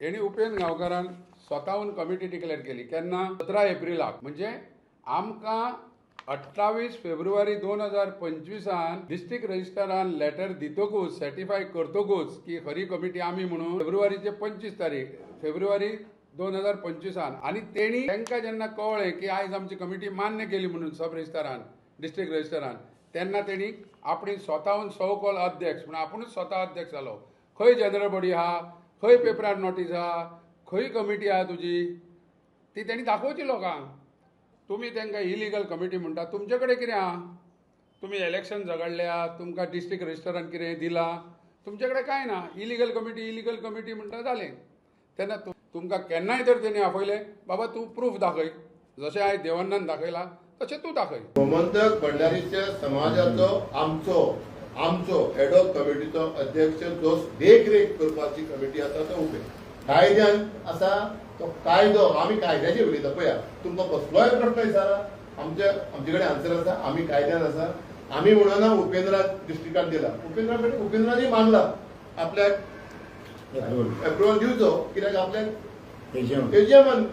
तेणी Upendra गांवकारान स्वताहून committee declare केली केन्ना 17 एप्रिलाक म्हणजे आमकां 28 फेब्रुवारी 2025 डिस्ट्रिक्ट रजिस्ट्रारान लेटर दितकूच सर्टिफाय करतकूच की खरी कमिटी आमी म्हणून फेब्रुवारीचे 25 तारीख फेब्रुवारी 2025 आणि तेणी तांकां जेन्ना कळ्ळें की आयज आमची कमिटी मान्य केली म्हणून सब रजिस्ट्रारान डिस्ट्रिक्ट रजिस्ट्रारान तेन्ना तेणी आपणी स्वताहून सो कॉल अध्यक्ष म्हणून आपुणूच स्वता अध्यक्ष जालो. खंय जनरल बॉडी आहा, खंय पेपरार नोटीस आहा, खंय कमिटी आहा तुजी ती तेणी दाखोवची लोकांक. तुम्ही तांकां इलिगल कमिटी म्हणटा तुमचे कडेन कितें आहा? तुम्ही इलेक्शन झगडल्या, तुमकां डिस्ट्रिक्ट रजिस्ट्रारान कितें दिलां, तुमचे कडेन कांय ना. इलिगल कमिटी म्हणटा जालें. तेन्ना तुमकां केन्नाय तर तेणी आपयलें बाबा तूं प्रूफ दाखय, जशें आयज देवानंदान दाखयला तशें तूं दाखय. गोमंतक भंडारीच्या समाजाचो आमचो एडॉक कमिटीचो अध्यक्ष जो देखरेख करपाची कमिटी आसा तो उबे कायद्यान आसा. तो कायदो आमी कायद्याचेर उलयता पळया. तुमकां कसलोय प्रश्न विचारा आमचे कडेन आन्सर आसा. आमी कायद्यान आसा. आमी म्हणना उपेंद्रा डिस्ट्रिक्टान दिला. उपेंद्रानी मानला आपल्याक अप्रुवल दिवचो कित्याक आपल्याक एजीएमान